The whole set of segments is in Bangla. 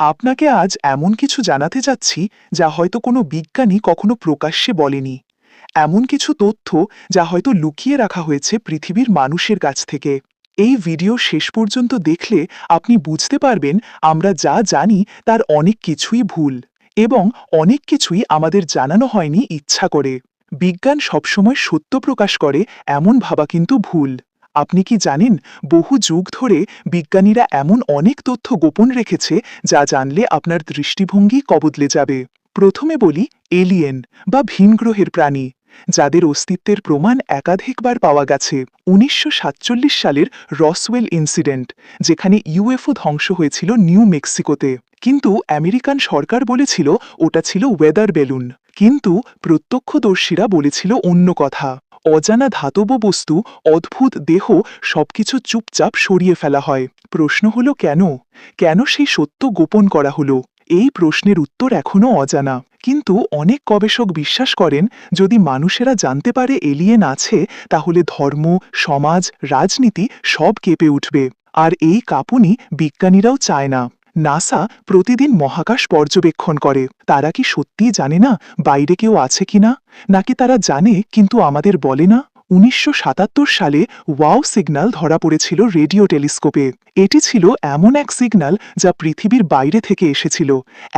আপনাকে আজ এমন কিছু জানাতে যাচ্ছি যা হয়তো কোনো বিজ্ঞানী কখনো প্রকাশ্যে বলেনি। এমন কিছু তথ্য যা হয়তো লুকিয়ে রাখা হয়েছে পৃথিবীর মানুষের কাছ থেকে। এই ভিডিও শেষ পর্যন্ত দেখলে আপনি বুঝতে পারবেন আমরা যা জানি তার অনেক কিছুই ভুল, এবং অনেক কিছুই আমাদের জানানো হয়নি ইচ্ছা করে। বিজ্ঞান সবসময় সত্য প্রকাশ করে এমন ভাবা কিন্তু ভুল। আপনি কি জানেন, বহু যুগ ধরে বিজ্ঞানীরা এমন অনেক তথ্য গোপন রেখেছে যা জানলে আপনার দৃষ্টিভঙ্গি বদলে যাবে। প্রথমে বলি এলিয়েন বা ভিনগ্রহের প্রাণী, যাদের অস্তিত্বের প্রমাণ একাধিকবার পাওয়া গেছে। ১৯৪৭ সালের রসওয়েল ইনসিডেন্ট, যেখানে ইউএফও ধ্বংস হয়েছিল নিউ মেক্সিকোতে, কিন্তু আমেরিকান সরকার বলেছিল ওটা ছিল ওয়েদার বেলুন। কিন্তু প্রত্যক্ষদর্শীরা বলেছিল অন্য কথা। অজানা ধাতব বস্তু, অদ্ভুত দেহ, সবকিছু চুপচাপ সরিয়ে ফেলা হয়। প্রশ্ন হলো কেন? কেন সেই সত্য গোপন করা হলো? এই প্রশ্নের উত্তর এখনও অজানা। কিন্তু অনেক গবেষক বিশ্বাস করেন, যদি মানুষেরা জানতে পারে এলিয়েন আছে, তাহলে ধর্ম, সমাজ, রাজনীতি সব কেঁপে উঠবে। আর এই কাঁপুনি বিজ্ঞানীরাও চায় না। নাসা প্রতিদিন মহাকাশ পর্যবেক্ষণ করে। তারা কি সত্যিই জানে না বাইরে কেউ আছে কিনা? নাকি তারা জানে কিন্তু আমাদের বলে না? ১৯৭৭ সালে ওয়াও সিগন্যাল ধরা পড়েছিল রেডিও টেলিস্কোপে। এটি ছিল এমন এক সিগন্যাল যা পৃথিবীর বাইরে থেকে এসেছিল,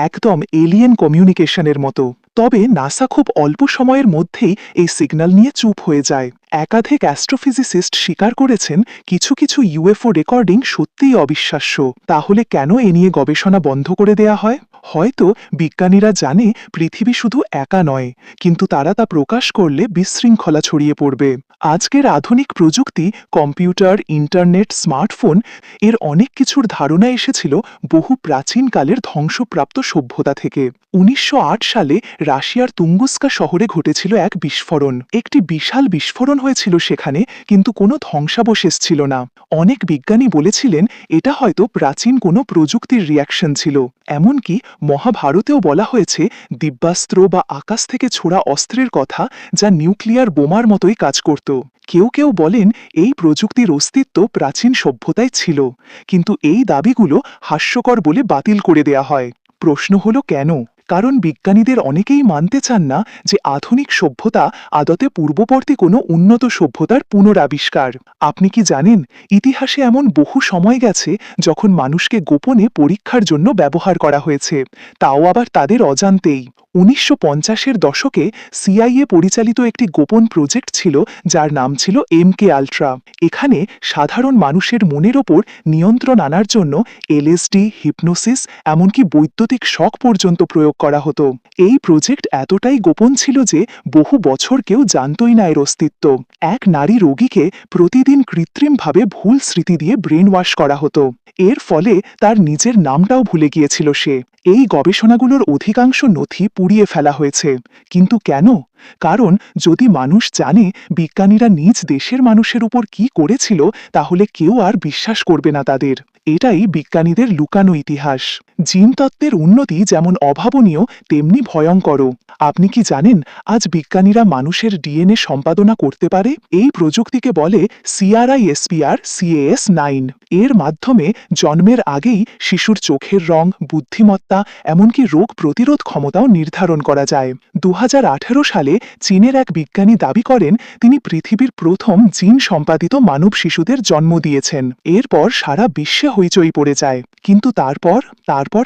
একদম এলিয়েন কমিউনিকেশনের মতো। তবে নাসা খুব অল্প সময়ের মধ্যেই এই সিগন্যাল নিয়ে চুপ হয়ে যায়। একাধিক অ্যাস্ট্রোফিজিসিস্ট স্বীকার করেছেন কিছু কিছু ইউএফও রেকর্ডিং সত্যিই অবিশ্বাস্য। তাহলে কেন এ নিয়ে গবেষণা বন্ধ করে দেয়া হয়? হয়তো বিজ্ঞানীরা জানে পৃথিবী শুধু একা নয়, কিন্তু তারা তা প্রকাশ করলে বিশৃঙ্খলা ছড়িয়ে পড়বে। আজকের আধুনিক প্রযুক্তি, কম্পিউটার, ইন্টারনেট, স্মার্টফোন, এর অনেক কিছুর ধারণা এসেছিল বহু প্রাচীনকালের ধ্বংসপ্রাপ্ত সভ্যতা থেকে। ১৯০৮ সালে রাশিয়ার তুঙ্গুস্কা শহরে ঘটেছিল এক বিস্ফোরণ। একটি বিশাল বিস্ফোরণ হয়েছিল সেখানে, কিন্তু কোনো ধ্বংসাবশেষ ছিল না। অনেক বিজ্ঞানী বলেছিলেন এটা হয়তো প্রাচীন কোনো প্রযুক্তির রিয়াকশন ছিল। এমনকি মহাভারতেও বলা হয়েছে দিব্যাস্ত্র বা আকাশ থেকে ছোড়া অস্ত্রের কথা, যা নিউক্লিয়ার বোমার মতোই কাজ করত। কেউ কেউ বলেন এই প্রযুক্তির অস্তিত্ব প্রাচীন সভ্যতায় ছিল, কিন্তু এই দাবিগুলো হাস্যকর বলে বাতিল করে দেয়া হয়। প্রশ্ন হলো কেন? কারণ বিজ্ঞানীদের অনেকেই মানতে চান না যে আধুনিক সভ্যতা আদতে পূর্ববর্তী কোনো উন্নত সভ্যতার পুনরাবিষ্কার। আপনি কি জানেন, ইতিহাসে এমন বহু সময় গেছে যখন মানুষকে গোপনে পরীক্ষার জন্য ব্যবহার করা হয়েছে, তাও আবার তাদের অজান্তেই। ১৯৫০-এর দশকে সিআইএ পরিচালিত একটি গোপন প্রজেক্ট ছিল যার নাম ছিল MK আল্ট্রা। এখানে সাধারণ মানুষের মনের ওপর নিয়ন্ত্রণ আনার জন্য এলএসডি, হিপনোসিস, এমনকি বৈদ্যুতিক শক পর্যন্ত প্রয়োগ করা হতো। এই প্রজেক্ট এতটাই গোপন ছিল যে বহু বছর কেউ জানতই না এর অস্তিত্ব। এক নারী রোগীকে প্রতিদিন কৃত্রিমভাবে ভুল স্মৃতি দিয়ে ব্রেন ওয়াশ করা হতো। এর ফলে তার নিজের নামটাও ভুলে গিয়েছিল সে। এই গবেষণাগুলোর অধিকাংশ নথি পুড়িয়ে ফেলা হয়েছে। কিন্তু কেন? কারণ যদি মানুষ জানে বিজ্ঞানীরা নিজ দেশের মানুষের উপর কি করেছিল, তাহলে কেউ আর বিশ্বাস করবে না তাদের। এটাই বিজ্ঞানীদের লুকানো ইতিহাস। জিনতত্ত্বের উন্নতি যেমন অভাবনীয়, তেমনি ভয়ঙ্করও। আপনি কি জানেন আজ বিজ্ঞানীরা মানুষের ডিএনএ সম্পাদনা করতে পারে? এই প্রযুক্তিকে বলে CRISPR-Cas9। এর মাধ্যমে জন্মের আগেই শিশুর চোখের রং, বুদ্ধিমত্তা, এমনকি রোগ প্রতিরোধ ক্ষমতাও নির্ধারণ করা যায়। ২০১৮ সালে চীনের এক বিজ্ঞানী দাবি করেন তিনি পৃথিবীর প্রথম জিন সম্পাদিত মানব শিশুদের জন্ম দিয়েছেন। এরপর সারা বিশ্বে হইচই পড়ে যায়। কিন্তু তারপর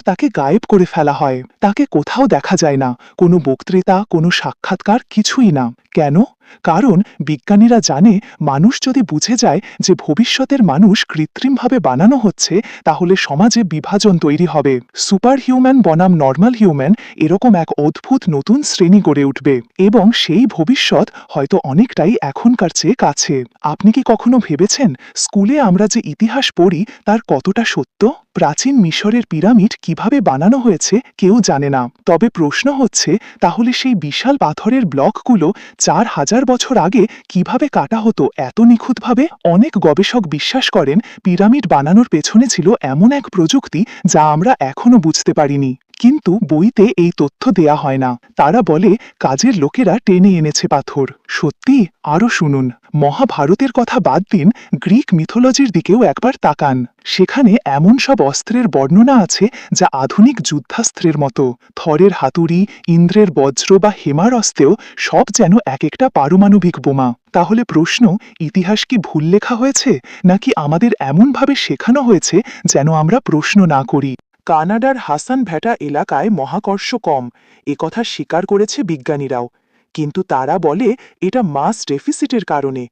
তাকে গায়েব করে ফেলা হয়। তাকে কোথাও দেখা যায় না, কোনো বক্তৃতা, কোনো সাক্ষাৎকার, কিছুই না। কেন? কারণ বিজ্ঞানীরা জানে মানুষ যদি বুঝে যায় যে ভবিষ্যতের মানুষ কৃত্রিমভাবে বানানো হচ্ছে, তাহলে সমাজে বিভাজন তৈরি হবে। সুপার হিউম্যান বনাম নর্মাল হিউম্যান, এরকম এক অদ্ভুত নতুন শ্রেণী গড়ে উঠবে, এবং সেই ভবিষ্যৎ হয়তো অনেকটাই এখনকার চেয়ে কাছে। আপনি কি কখনো ভেবেছেন স্কুলে আমরা যে ইতিহাস পড়ি তার কতটা সত্য? প্রাচীন মিশরের পিরামিড কিভাবে বানানো হয়েছে কেউ জানে না। তবে প্রশ্ন হচ্ছে, তাহলে সেই বিশাল পাথরের ব্লকগুলো ৪,০০০ বছর আগে কিভাবে কাটা হতো এত নিখুঁতভাবে? অনেক গবেষক বিশ্বাস করেন পিরামিড বানানোর পেছনে ছিল এমন এক প্রযুক্তি যা আমরা এখনো বুঝতে পারিনি। কিন্তু বইতে এই তথ্য দেয়া হয় না। তারা বলে কাজের লোকেরা টেনে এনেছে পাথর। সত্যি? আরও শুনুন। মহাভারতের কথা বাদ দিন, গ্রিক মিথোলজির দিকেও একবার তাকান। সেখানে এমন সব অস্ত্রের বর্ণনা আছে যা আধুনিক যুদ্ধাস্ত্রের মতো। থরের হাতুড়ি, ইন্দ্রের বজ্র বা হেমার অস্ত্রেও সব যেন এক একটা পারমাণবিক বোমা। তাহলে প্রশ্ন, ইতিহাস কি ভুল লেখা হয়েছে, নাকি আমাদের এমনভাবে শেখানো হয়েছে যেন আমরা প্রশ্ন না করি? কানাডার হাসান ভ্যাটা এলাকায় মহাকর্ষ কম, একথা স্বীকার করেছে বিজ্ঞানীরাও। কিন্তু তারা বলে এটা মাস ডেফিসিটের কারণে।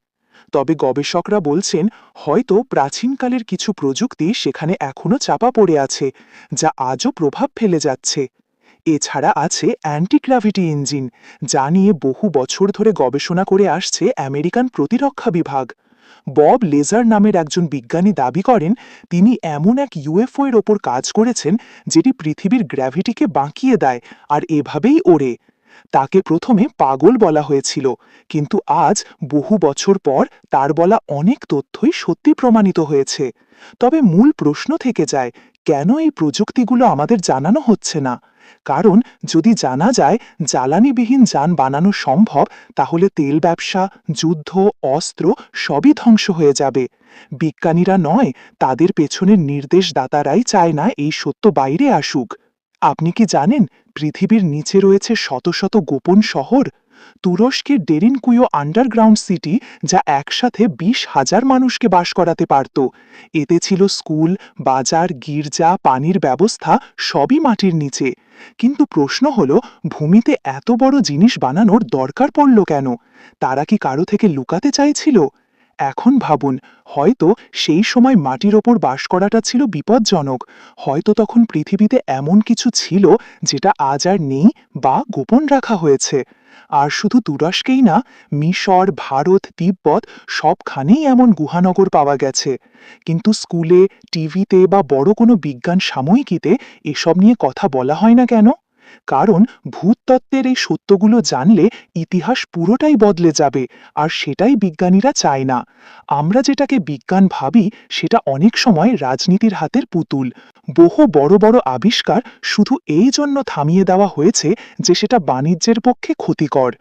তবে গবেষকরা বলছেন হয়তো প্রাচীনকালের কিছু প্রযুক্তি সেখানে এখনও চাপা পড়ে আছে, যা আজও প্রভাব ফেলে যাচ্ছে। এছাড়া আছে অ্যান্টিগ্র্যাভিটি ইঞ্জিন, যা নিয়ে বহু বছর ধরে গবেষণা করে আসছে আমেরিকান প্রতিরক্ষা বিভাগ। বব লেজার নামের একজন বিজ্ঞানী দাবি করেন তিনি এমন এক ইউএফও এর ওপর কাজ করেছেন যেটি পৃথিবীর গ্র্যাভিটিকে বাঁকিয়ে দেয় আর এভাবেই ওড়ে। তাকে প্রথমে পাগল বলা হয়েছিল, কিন্তু আজ বহু বছর পর তার বলা অনেক তথ্যই সত্যি প্রমাণিত হয়েছে। তবে মূল প্রশ্ন থেকে যায়, কেন এই প্রযুক্তিগুলো আমাদের জানানো হচ্ছে না? কারণ যদি জানা যায় জ্বালানিবিহীন যান বানানো সম্ভব, তাহলে তেল ব্যবসা, যুদ্ধ, অস্ত্র সবই ধ্বংস হয়ে যাবে। বিজ্ঞানীরা নয়, তাদের পেছনের নির্দেশদাতারাই চায় না এই সত্য বাইরে আসুক। আপনি কি জানেন পৃথিবীর নিচে রয়েছে শত শত গোপন শহর? তুরস্কের ডেরিনকুয়ো আন্ডারগ্রাউন্ড সিটি, যা একসাথে 20,000 মানুষকে বাস করাতে পারত। এতে ছিল স্কুল, বাজার, গির্জা, পানির ব্যবস্থা, সবই মাটির নিচে। কিন্তু প্রশ্ন হলো, ভূমিতে এত বড় জিনিস বানানোর দরকার পড়ল কেন? তারা কি কারো থেকে লুকাতে চাইছিল? এখন ভাবুন, হয়তো সেই সময় মাটির ওপর বাস করাটা ছিল বিপজ্জনক। হয়তো তখন পৃথিবীতে এমন কিছু ছিল যেটা আজ আর নেই বা গোপন রাখা হয়েছে। আর শুধু তুরস্কেই না, মিশর, ভারত, তিব্বত সবখানেই এমন গুহানগর পাওয়া গেছে। কিন্তু স্কুলে, টিভিতে বা বড় কোনো বিজ্ঞান সাময়িকীতে এসব নিয়ে কথা বলা হয় না কেন? কারণ ভূতত্ত্বের এই সত্যগুলো জানলে ইতিহাস পুরোটাই বদলে যাবে, আর সেটাই বিজ্ঞানীরা চায় না। আমরা যেটাকে বিজ্ঞান ভাবি সেটা অনেক সময় রাজনীতির হাতের পুতুল। বহু বড় বড় আবিষ্কার শুধু এই জন্য থামিয়ে দেওয়া হয়েছে যে সেটা বাণিজ্যের পক্ষে ক্ষতিকর।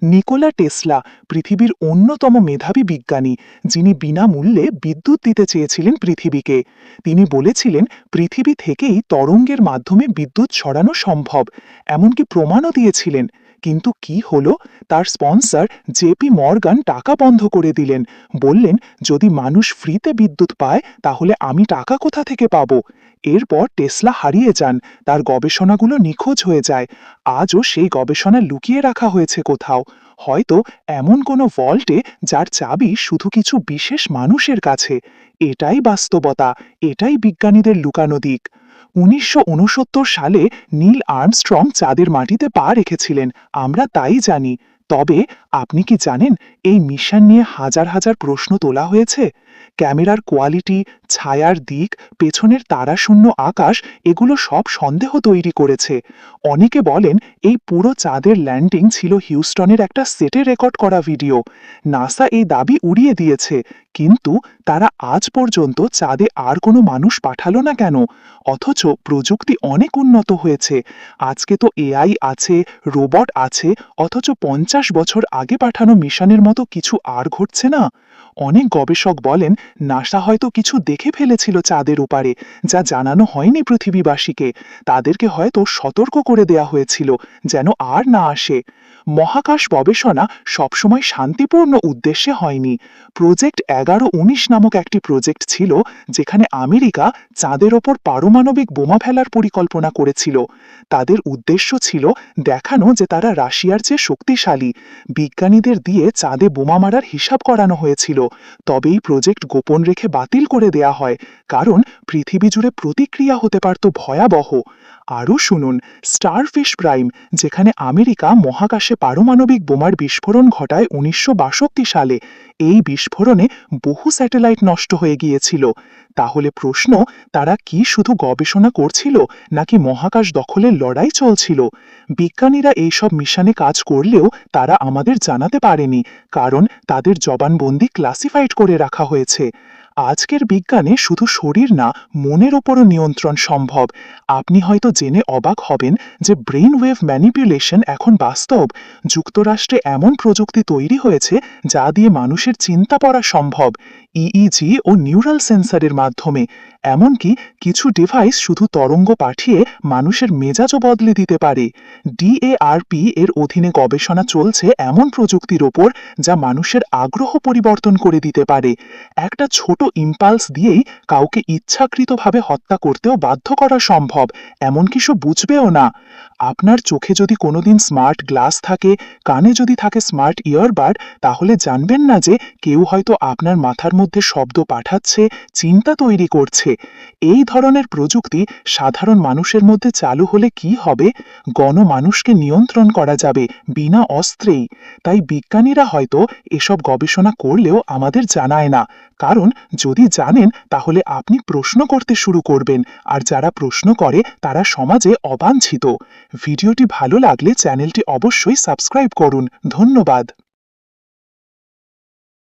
নিকোলা টেসলা পৃথিবীর অন্যতম মেধাবী বিজ্ঞানী, যিনি বিনামূল্যে বিদ্যুৎ দিতে চেয়েছিলেন পৃথিবীকে। তিনি বলেছিলেন পৃথিবী থেকেই তরঙ্গের মাধ্যমে বিদ্যুৎ ছড়ানো সম্ভব, এমনকি প্রমাণও দিয়েছিলেন। কিন্তু কি হলো? তার স্পন্সর জেপি মর্গান টাকা বন্ধ করে দিলেন। বললেন, যদি মানুষ ফ্রিতে বিদ্যুৎ পায় তাহলে আমি টাকা কোথা থেকে পাবো? এরপর টেসলা হারিয়ে যান, তার গবেষণাগুলো নিখোঁজ হয়ে যায়। আজও সেই গবেষণা লুকিয়ে রাখা হয়েছে কোথাও, হয়তো এমন কোনো ভল্টে যার চাবি শুধু কিছু বিশেষ মানুষের কাছে। এটাই বাস্তবতা, এটাই বিজ্ঞানীদের লুকানো দিক। 1969 সালে নীল আর্মস্ট্রং চাঁদের মাটিতে পা রেখেছিলেন, আমরা তাই জানি। তবে আপনি কি জানেন এই মিশন নিয়ে হাজার হাজার প্রশ্ন তোলা হয়েছে? ক্যামেরার কোয়ালিটি, ছায়ার দিক, পেছনের তারাশূন্য আকাশ, এগুলো সব সন্দেহ তৈরি করেছে। অনেকে বলেন এই পুরো চাঁদের ল্যান্ডিং ছিল হিউস্টনের একটা সেটে রেকর্ড করা ভিডিও। নাসা এই দাবি উড়িয়ে দিয়েছে, কিন্তু তারা আজ পর্যন্ত চাঁদে আর কোনো মানুষ পাঠালো না কেন? অথচ প্রযুক্তি অনেক উন্নত হয়েছে। আজকে তো এআই আছে, রোবট আছে, অথচ 50 বছর আগে পাঠানো মিশনের মতো কিছু আর ঘটছে না। অনেক গবেষক বলেন নাসা হয়তো কিছু দেখে ফেলেছিল চাঁদের ওপারে, যা জানানো হয়নি পৃথিবীবাসীকে। তাদেরকে হয়তো সতর্ক করে দেয়া হয়েছিল যেন আর না আসে। মহাকাশ গবেষণা সবসময় শান্তিপূর্ণ উদ্দেশ্যে হয়নি। প্রজেক্ট 1119 নামক একটি প্রজেক্ট ছিল, যেখানে আমেরিকা চাঁদের ওপর পারমাণবিক বোমা ফেলার পরিকল্পনা করেছিল। তাদের উদ্দেশ্য ছিল দেখানো যে তারা রাশিয়ার চেয়ে শক্তিশালী। বিজ্ঞানীদের দিয়ে চাঁদে বোমা মারার হিসাব করানো হয়েছিল, তবেই প্রজেক্ট গোপন রেখে বাতিল করে দেয়া হয়, কারণ পৃথিবী জুড়ে প্রতিক্রিয়া হতে পারত ভয়াবহ। আরও শুনুন, স্টারফিশ প্রাইম, যেখানে আমেরিকা মহাকাশে পারমাণবিক বোমার বিস্ফোরণ ঘটায় 1962 সালে। এই বিস্ফোরণে বহু স্যাটেলাইট নষ্ট হয়ে গিয়েছিল। তাহলে প্রশ্ন, তারা কি শুধু গবেষণা করছিল, নাকি মহাকাশ দখলের লড়াই চলছিল? বিজ্ঞানীরা এইসব মিশনে কাজ করলেও তারা আমাদের জানাতে পারেনি, কারণ তাদের জবানবন্দি ক্লাসিফাইড করে রাখা হয়েছে। আজকের বিজ্ঞানে শুধু শরীর না, মনের ওপরও নিয়ন্ত্রণ সম্ভব। আপনি হয়তো জেনে অবাক হবেন যে ব্রেন ওয়েভ ম্যানিপুলেশন এখন বাস্তব। যুক্তরাষ্ট্রে এমন প্রযুক্তি তৈরি হয়েছে যা দিয়ে মানুষের চিন্তা পড়া সম্ভব, ইইজি ও নিউরাল সেন্সরের মাধ্যমে। এমনকি কিছু ডিভাইস শুধু তরঙ্গ পাঠিয়ে মানুষের মেজাজও বদলে দিতে পারে। ডিএআরপি এর অধীনে গবেষণা চলছে এমন প্রযুক্তির ওপর যা মানুষের আগ্রহ পরিবর্তন করে দিতে পারে। একটা ছোট ইম্পালস দিয়েই কাউকে ইচ্ছাকৃতভাবে হত্যা করতেও বাধ্য করা সম্ভব, এমন কিছু বুঝবেও না। আপনার চোখে যদি কোনোদিন স্মার্ট গ্লাস থাকে, কানে যদি থাকে স্মার্ট ইয়ারবাড, তাহলে জানবেন না যে কেউ হয়তো আপনার মাথার মধ্যে শব্দ পাঠাচ্ছে, চিন্তা তৈরি করছে। এই ধরনের প্রযুক্তি সাধারণ মানুষের মধ্যে চালু হলে কি হবে? গণমানুষকে নিয়ন্ত্রণ করা যাবে বিনা অস্ত্রেই। তাই বিজ্ঞানীরা হয়তো এসব গবেষণা করলেও আমাদের জানায় না, কারণ যদি জানেন তাহলে আপনি প্রশ্ন করতে শুরু করবেন, আর যারা প্রশ্ন করে তারা সমাজে অবাঞ্ছিত। ভিডিওটি ভালো লাগলে চ্যানেলটি অবশ্যই সাবস্ক্রাইব করুন। ধন্যবাদ।